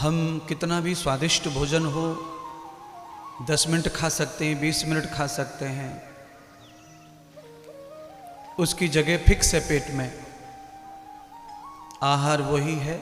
हम कितना भी स्वादिष्ट भोजन हो 10 मिनट खा सकते हैं, 20 मिनट खा सकते हैं, उसकी जगह फिक्स है पेट में। आहार वही है।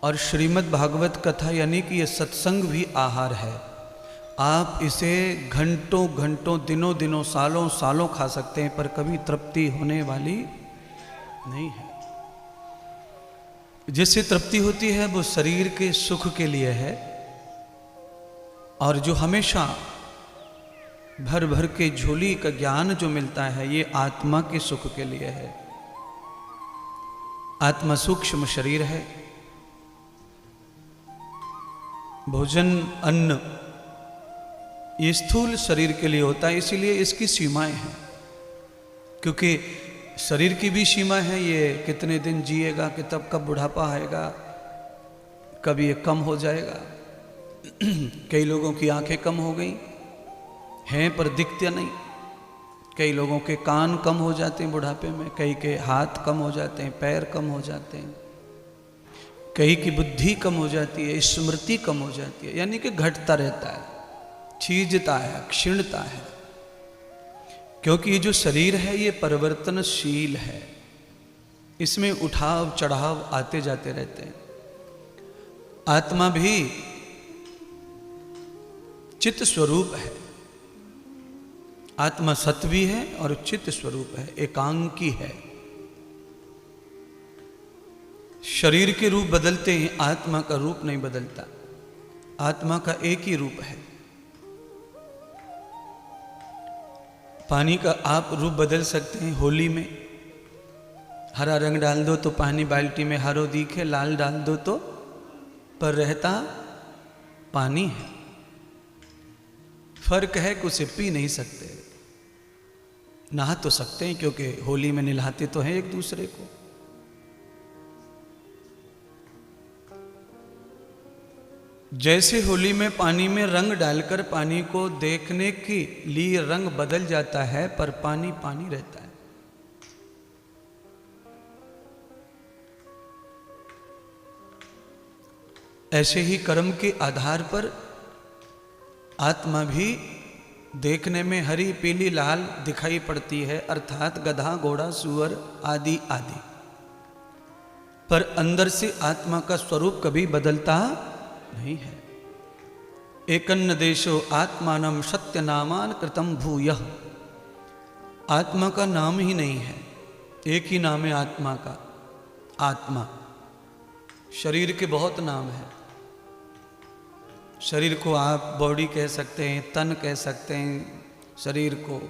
और श्रीमद् भागवत कथा यानी कि ये सत्संग भी आहार है। आप इसे घंटों घंटों, दिनों दिनों, सालों सालों खा सकते हैं, पर कभी तृप्ति होने वाली नहीं है। जिससे तृप्ति होती है वो शरीर के सुख के लिए है, और जो हमेशा भर भर के झोली का ज्ञान जो मिलता है ये आत्मा के सुख के लिए है। आत्मा सूक्ष्म शरीर है। भोजन, अन्न ये स्थूल शरीर के लिए होता है, इसीलिए इसकी सीमाएं हैं। क्योंकि शरीर की भी सीमा है, ये कितने दिन जिएगा, कि तब कब बुढ़ापा आएगा, कब ये कम हो जाएगा। कई लोगों की आंखें कम हो गई हैं पर दिखते नहीं, कई लोगों के कान कम हो जाते हैं बुढ़ापे में, कई के हाथ कम हो जाते हैं, पैर कम हो जाते हैं, कई की बुद्धि कम हो जाती है, स्मृति कम हो जाती है, यानी कि घटता रहता है, छीजता है, क्षीणता है। क्योंकि ये जो शरीर है ये परिवर्तनशील है, इसमें उठाव चढ़ाव आते जाते रहते हैं। आत्मा भी चित्त स्वरूप है। आत्मा सत्व भी है और चित्त स्वरूप है, एकांकी है। शरीर के रूप बदलते हैं, आत्मा का रूप नहीं बदलता। आत्मा का एक ही रूप है। पानी का आप रूप बदल सकते हैं। होली में हरा रंग डाल दो तो पानी बाल्टी में हरो दिखे, लाल डाल दो तो पर रहता पानी है। फर्क है कि उसे पी नहीं सकते, नहा तो सकते हैं क्योंकि होली में नहलाते तो हैं एक दूसरे को। जैसे होली में पानी में रंग डालकर पानी को देखने के लिए रंग बदल जाता है, पर पानी पानी रहता है। ऐसे ही कर्म के आधार पर आत्मा भी देखने में हरी पीली लाल दिखाई पड़ती है, अर्थात गधा घोड़ा सूअर आदि आदि, पर अंदर से आत्मा का स्वरूप कभी बदलता नहीं है। एकन्न देशो आत्मानम सत्य नामान कृतम भूयः। आत्मा का नाम ही नहीं है, एक ही नाम है आत्मा का, आत्मा। शरीर के बहुत नाम है। शरीर को आप बॉडी कह सकते हैं, तन कह सकते हैं, शरीर को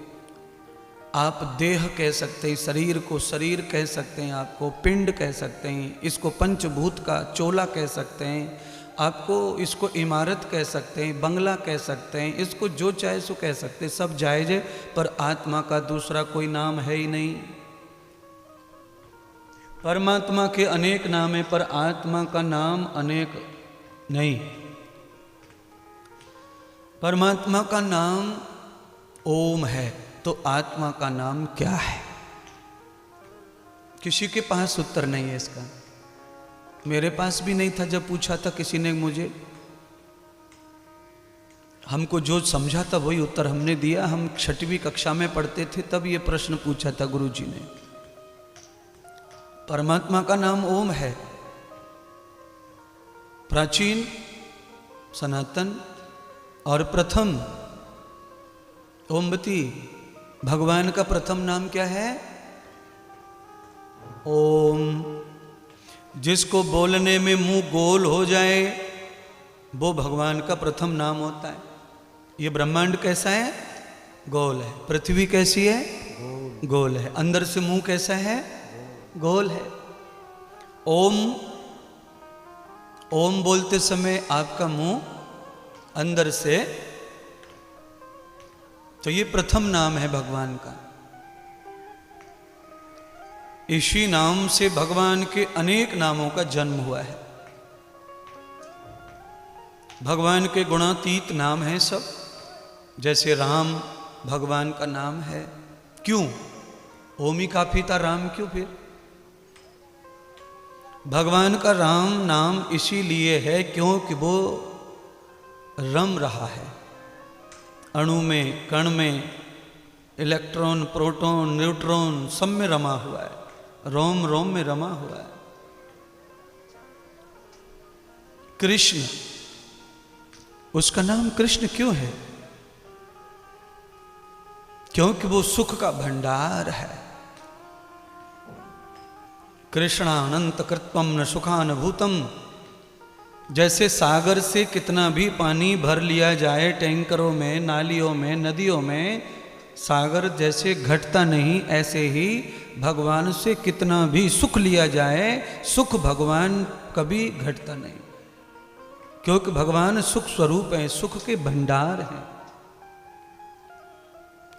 आप देह कह सकते हैं, शरीर को शरीर कह सकते हैं, आपको पिंड कह सकते हैं, इसको पंचभूत का चोला कह सकते हैं, आपको इसको इमारत कह सकते हैं, बंगला कह सकते हैं, इसको जो चाहे सो कह सकते हैं, सब जायज है। पर आत्मा का दूसरा कोई नाम है ही नहीं। परमात्मा के अनेक नाम है, पर आत्मा का नाम अनेक नहीं। परमात्मा का नाम ओम है, तो आत्मा का नाम क्या है? किसी के पास उत्तर नहीं है इसका। मेरे पास भी नहीं था जब पूछा था किसी ने मुझे। हमको जो समझा था वही उत्तर हमने दिया। हम 6वीं कक्षा में पढ़ते थे तब ये प्रश्न पूछा था गुरुजी ने। परमात्मा का नाम ओम है, प्राचीन, सनातन और प्रथम। ओमवती भगवान का प्रथम नाम क्या है? ओम। जिसको बोलने में मुंह गोल हो जाए वो भगवान का प्रथम नाम होता है। ये ब्रह्मांड कैसा है? गोल है। पृथ्वी कैसी है? गोल है। अंदर से मुंह कैसा है? गोल है। ओम, ओम बोलते समय आपका मुंह अंदर से, तो ये प्रथम नाम है भगवान का। इसी नाम से भगवान के अनेक नामों का जन्म हुआ है। भगवान के गुणातीत नाम हैं सब। जैसे राम भगवान का नाम है। क्यों? ओम ही काफी था, राम क्यों फिर? भगवान का राम नाम इसीलिए है क्योंकि वो रम रहा है, अणु में, कण में, इलेक्ट्रॉन, प्रोटॉन, न्यूट्रॉन सब में रमा हुआ है, रोम रोम में रमा हुआ है। कृष्ण, उसका नाम कृष्ण क्यों है? क्योंकि वो सुख का भंडार है। कृष्णानंत कृत्वम न सुखानुभूतम। जैसे सागर से कितना भी पानी भर लिया जाए टैंकरों में, नालियों में, नदियों में, सागर जैसे घटता नहीं, ऐसे ही भगवान से कितना भी सुख लिया जाए, सुख भगवान कभी घटता नहीं, क्योंकि भगवान सुख स्वरूप हैं, सुख के भंडार हैं।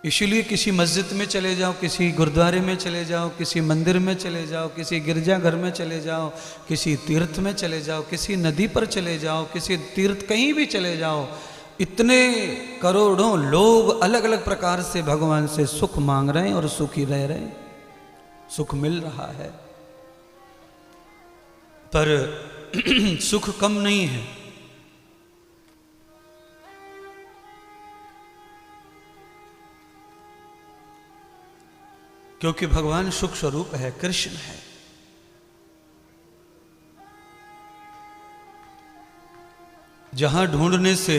इसीलिए किसी मस्जिद में चले जाओ, किसी गुरुद्वारे में चले जाओ, किसी मंदिर में चले जाओ, किसी गिरजाघर में चले जाओ, किसी तीर्थ में चले जाओ, किसी नदी पर चले जाओ, किसी तीर्थ कहीं भी चले जाओ, इतने करोड़ों लोग अलग अलग प्रकार से भगवान से सुख मांग रहे हैं और सुखी रह रहे हैं, सुख मिल रहा है। पर सुख कम नहीं है। क्योंकि भगवान सुख स्वरूप है, कृष्ण है। जहां ढूंढने से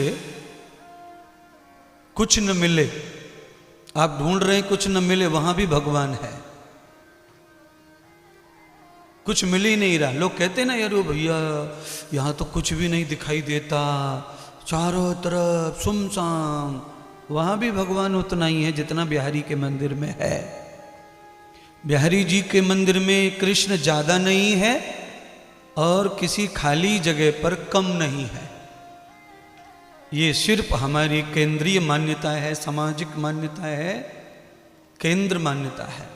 कुछ न मिले, आप ढूंढ रहे हैं कुछ न मिले, वहां भी भगवान है। कुछ मिल ही नहीं रहा, लोग कहते ना यार भैया यहां तो कुछ भी नहीं दिखाई देता, चारों तरफ सुमसान, वहां भी भगवान उतना ही है जितना बिहारी के मंदिर में है। बिहारी जी के मंदिर में कृष्ण ज्यादा नहीं है और किसी खाली जगह पर कम नहीं है। ये सिर्फ हमारी केंद्रीय मान्यता है, सामाजिक मान्यता है, केंद्र मान्यता है।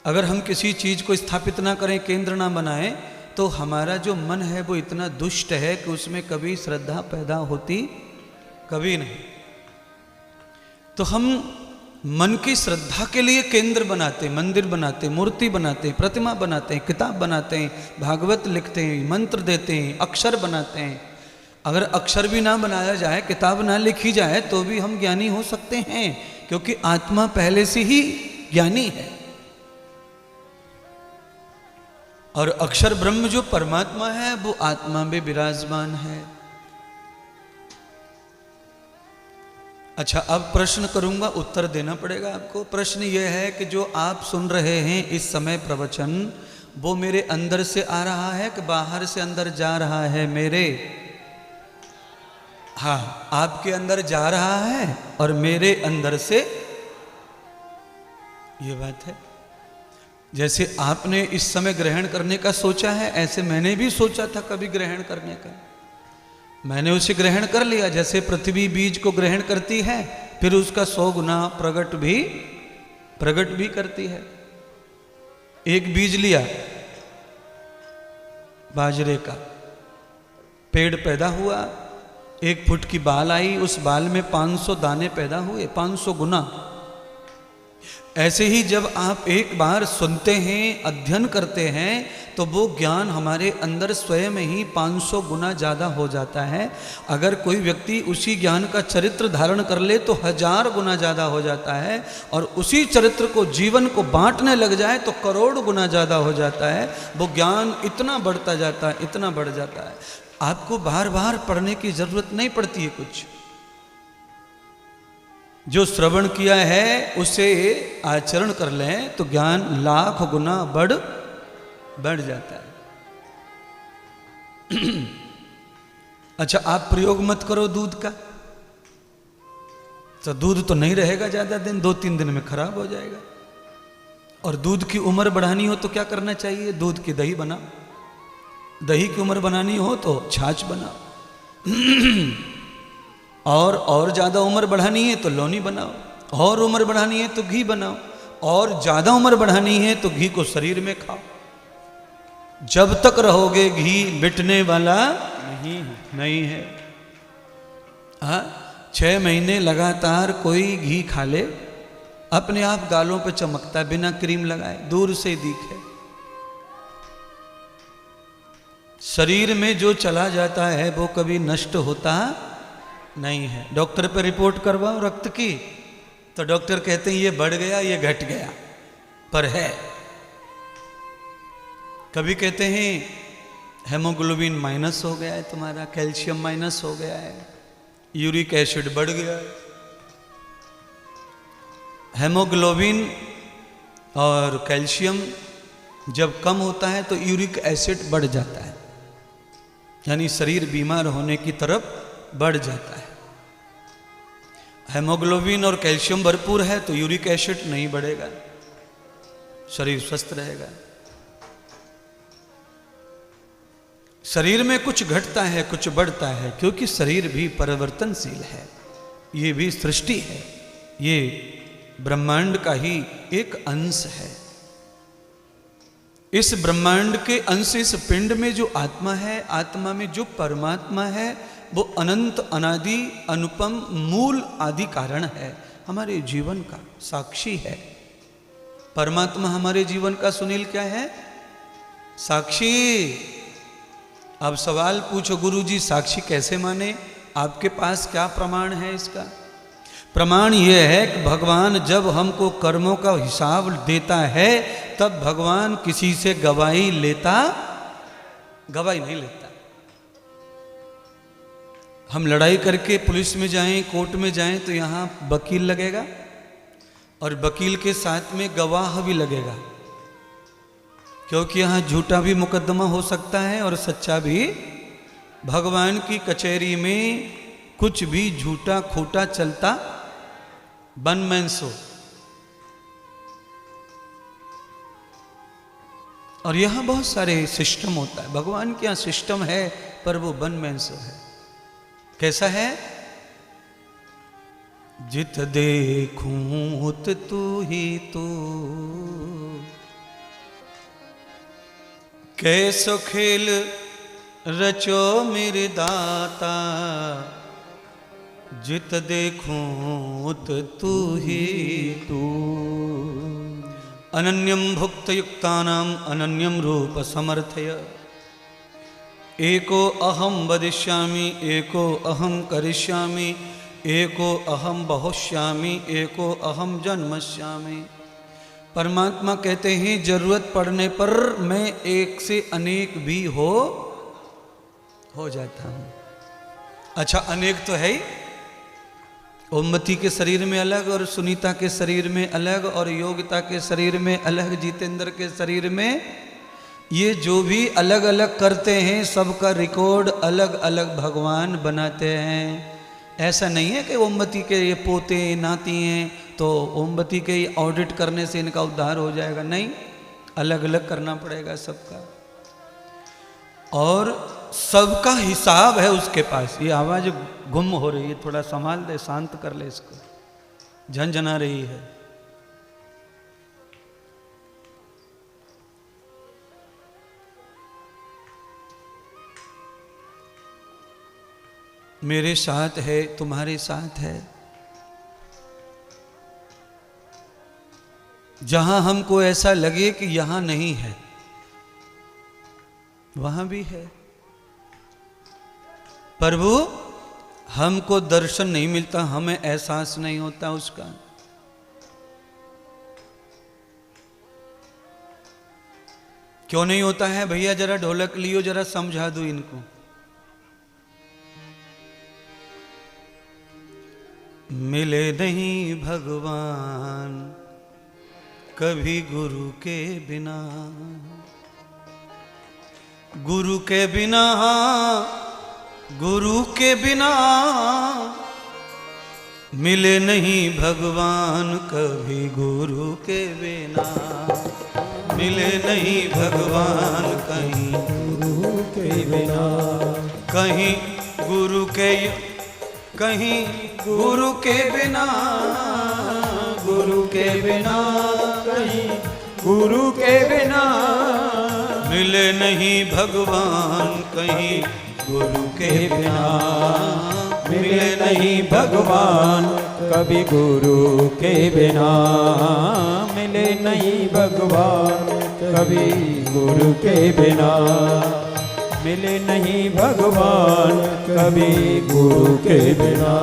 अगर हम किसी चीज को स्थापित ना करें, केंद्र ना बनाएं, तो हमारा जो मन है वो इतना दुष्ट है कि उसमें कभी श्रद्धा पैदा होती कभी नहीं। तो हम मन की श्रद्धा के लिए केंद्र बनाते, मंदिर बनाते, मूर्ति बनाते, प्रतिमा बनाते हैं, किताब बनाते हैं, भागवत लिखते हैं, मंत्र देते हैं, अक्षर बनाते हैं। अगर अक्षर भी ना बनाया जाए, किताब ना लिखी जाए, तो भी हम ज्ञानी हो सकते हैं, क्योंकि आत्मा पहले से ही ज्ञानी है। और अक्षर ब्रह्म जो परमात्मा है वो आत्मा में विराजमान है। अच्छा, अब प्रश्न करूंगा, उत्तर देना पड़ेगा आपको। प्रश्न यह है कि जो आप सुन रहे हैं इस समय प्रवचन, वो मेरे अंदर से आ रहा है कि बाहर से अंदर जा रहा है? मेरे, हाँ, आपके अंदर जा रहा है और मेरे अंदर से, ये बात है। जैसे आपने इस समय ग्रहण करने का सोचा है, ऐसे मैंने भी सोचा था कभी ग्रहण करने का, मैंने उसे ग्रहण कर लिया। जैसे पृथ्वी बीज को ग्रहण करती है, फिर उसका 100 गुना प्रकट भी करती है। एक बीज लिया बाजरे का, पेड़ पैदा हुआ, 1 फुट की बाल आई, उस बाल में 500 दाने पैदा हुए, 500 गुना। ऐसे ही जब आप एक बार सुनते हैं, अध्ययन करते हैं, तो वो ज्ञान हमारे अंदर स्वयं ही 500 गुना ज़्यादा हो जाता है। अगर कोई व्यक्ति उसी ज्ञान का चरित्र धारण कर ले तो 1000 गुना ज़्यादा हो जाता है, और उसी चरित्र को, जीवन को बांटने लग जाए तो करोड़ गुना ज़्यादा हो जाता है। वो ज्ञान इतना बढ़ता जाता है, इतना बढ़ जाता है। आपको बार बार पढ़ने की जरूरत नहीं पड़ती है कुछ। जो श्रवण किया है उसे आचरण कर लें तो ज्ञान लाख गुना बढ़ जाता है। अच्छा, आप प्रयोग मत करो दूध का, तो दूध तो नहीं रहेगा ज्यादा दिन, 2-3 दिन में खराब हो जाएगा। और दूध की उम्र बढ़ानी हो तो क्या करना चाहिए? दूध की दही बनाओ। दही की उम्र बनानी हो तो छाछ बनाओ। और ज़्यादा उम्र बढ़ानी है तो लौनी बनाओ, और उम्र बढ़ानी है तो घी बनाओ, और ज़्यादा उम्र बढ़ानी है तो घी को शरीर में खाओ। जब तक रहोगे घी मिटने वाला नहीं है। हाँ, 6 महीने लगातार कोई घी खा ले, अपने आप गालों पे चमकता है, बिना क्रीम लगाए, दूर से दिखे। शरीर में जो चला जाता है वो कभी नष्ट होता नहीं है। डॉक्टर पे रिपोर्ट करवाओ रक्त की तो डॉक्टर कहते हैं ये बढ़ गया ये घट गया, पर है। कभी कहते हैं हेमोग्लोबिन माइनस हो गया है तुम्हारा, कैल्शियम माइनस हो गया है, यूरिक एसिड बढ़ गया है। हेमोग्लोबिन और कैल्शियम जब कम होता है तो यूरिक एसिड बढ़ जाता है, यानी शरीर बीमार होने की तरफ बढ़ जाता है। हेमोग्लोबिन और कैल्शियम भरपूर है तो यूरिक एसिड नहीं बढ़ेगा, शरीर स्वस्थ रहेगा। शरीर में कुछ घटता है कुछ बढ़ता है, क्योंकि शरीर भी परिवर्तनशील है, ये भी सृष्टि है, ये ब्रह्मांड का ही एक अंश है। इस ब्रह्मांड के अंश, इस पिंड में जो आत्मा है, आत्मा में जो परमात्मा है, वो अनंत अनादि अनुपम मूल आदि कारण है, हमारे जीवन का साक्षी है। परमात्मा हमारे जीवन का सुनील क्या है? साक्षी। अब सवाल पूछो गुरुजी साक्षी कैसे माने, आपके पास क्या प्रमाण है इसका? प्रमाण यह है कि भगवान जब हमको कर्मों का हिसाब देता है तब भगवान किसी से गवाही नहीं लेता। हम लड़ाई करके पुलिस में जाएं, कोर्ट में जाएं तो यहाँ वकील लगेगा और वकील के साथ में गवाह भी लगेगा, क्योंकि यहाँ झूठा भी मुकदमा हो सकता है और सच्चा भी। भगवान की कचहरी में कुछ भी झूठा खोटा चलता वन मैन शो। और यहाँ बहुत सारे सिस्टम होता है, भगवान के यहाँ सिस्टम है पर वो वन मैन शो है। कैसा है? जित देखूं तू ही तू, कैसो खेल रचो मेरे दाता, जित देखूं तू ही तू। अनन्यम भुक्त युक्तानाम अनन्यम रूप समर्थय, एको अहम वदिष्यामि एको अहम करिष्यामि, एको अहम बहुष्यामि एको अहम जन्मष्यामि। परमात्मा कहते हैं जरूरत पड़ने पर मैं एक से अनेक भी हो जाता हूं। अच्छा, अनेक तो है ही, ओमवती के शरीर में अलग और सुनीता के शरीर में अलग और योगिता के शरीर में अलग, जितेंद्र के शरीर में, ये जो भी अलग अलग करते हैं सबका रिकॉर्ड अलग अलग भगवान बनाते हैं। ऐसा नहीं है कि ओमवती के ये पोते नाती हैं तो ओमवती के ऑडिट करने से इनका उद्धार हो जाएगा, नहीं, अलग अलग करना पड़ेगा सबका। और सबका हिसाब है उसके पास। ये आवाज़ गुम हो रही है, थोड़ा संभाल दे, शांत कर ले इसको, झनझना रही है। मेरे साथ है, तुम्हारे साथ है। जहां हमको ऐसा लगे कि यहां नहीं है, वहां भी है। प्रभु हमको दर्शन नहीं मिलता, हमें एहसास नहीं होता उसका। क्यों नहीं होता है भैया? जरा ढोलक लियो, जरा समझा दो इनको। मिले नहीं भगवान कभी गुरु के बिना, गुरु के बिना, गुरु के बिना मिले नहीं भगवान कभी गुरु के बिना, मिले नहीं भगवान कहीं गुरु के बिना। कहीं गुरु के, कहीं गुरु के बिना, गुरु के बिना, कहीं गुरु के बिना मिले नहीं भगवान कहीं गुरु के बिना, मिले नहीं भगवान कभी गुरु के बिना, मिले नहीं भगवान कभी गुरु के बिना। मिले नहीं भगवान कभी गुरु के बिना।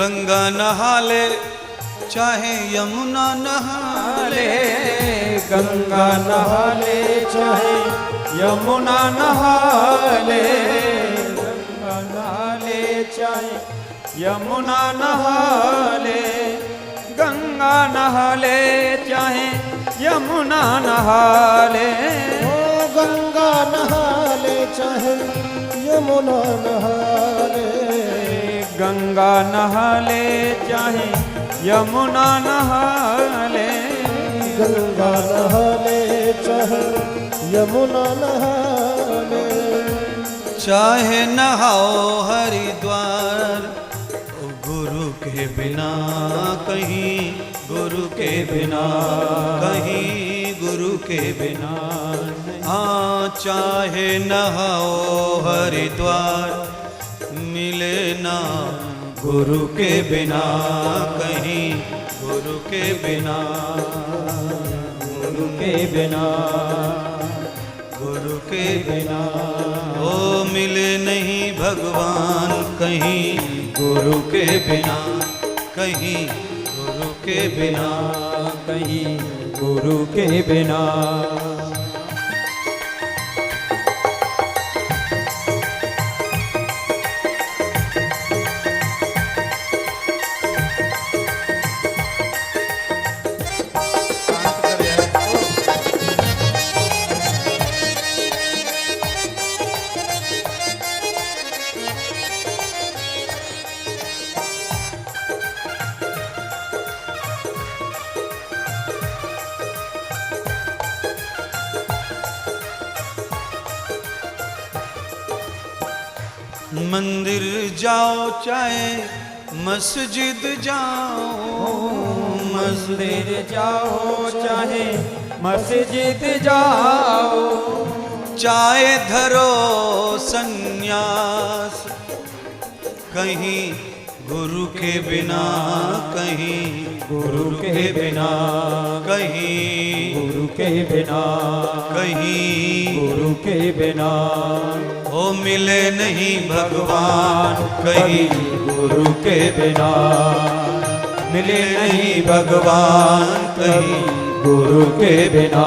गंगा नहा ले चाहे यमुना नहा ले, गंगा नहा ले चाहे यमुना नहा ले, गंगा नहा ले चाहे यमुना नहा ले, गंगा नहा ले चाहे यमुना नहा ले, ओ गंगा नहा ले चाहे यमुना नहा ले, गंगा नहा ले चाहे यमुना नहा ले, गंगा नहा ले चाहे यमुना नहा ले, चाहे नहाओ हरिद्वार गुरु के बिना कहीं, गुरु के बिना कहीं, गुरु के बिना। हाँ चाहे नहाओ हरिद्वार मिले ना गुरु के बिना कहीं, गुरु के बिना, गुरु के बिना, गुरु के बिना। ओ मिले नहीं भगवान कहीं, गुरु के बिना कहीं, गुरु के बिना कहीं, गुरु के बिना। मंदिर जाओ चाहे मस्जिद जाओ, मंदिर जाओ चाहे मस्जिद जाओ, चाहे धरो संन्यास कहीं गुरु के बिना कहीं, गुरु के बिना कहीं, गुरु के बिना कहीं, गुरु के बिना। ओ मिले नहीं भगवान कहीं, गुरु के बिना मिले नहीं भगवान कहीं, गुरु के बिना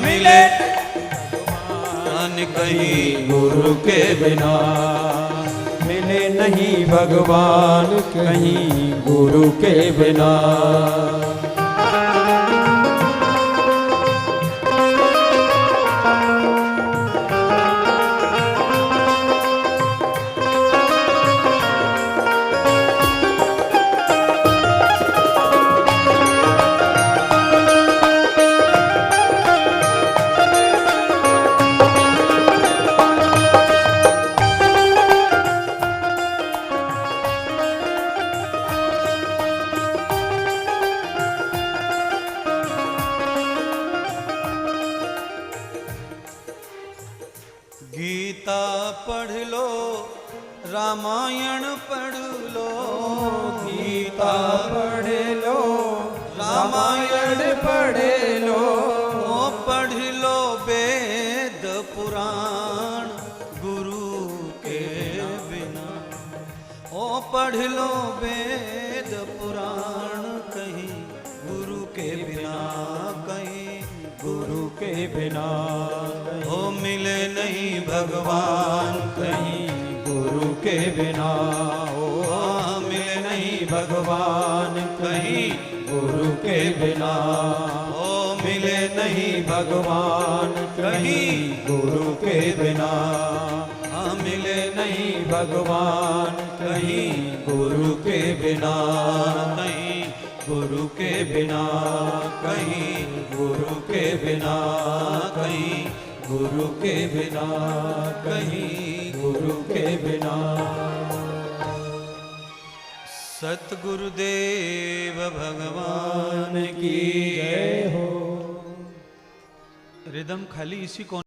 मिले भगवान कहीं, गुरु के बिना मिले नहीं भगवान कहीं, गुरु के बिना। गीता पढ़ लो, रामायण पढ़ लो, गीता पढ़ लो, रामायण पढ़ लो, ओ पढ़ लो वेद पुराण गुरु के बिना, ओ पढ़ लो वेद पुराण कहीं गुरु के बिना कहीं, गुरु के बिना ओ मिले नहीं भगवान कहीं, गुरु के बिना ओ मिले नहीं भगवान कहीं, गुरु के बिना ओ मिले नहीं नहीं भगवान कहीं गुरु के बिना। हाँ मिले नहीं भगवान कहीं गुरु के बिना। कहीं गुरु के बिना, कहीं गुरु के बिना, कहीं गुरु के बिना, कहीं गुरु के बिना। सतगुरुदेव भगवान की जय हो। रिदम खाली इसी को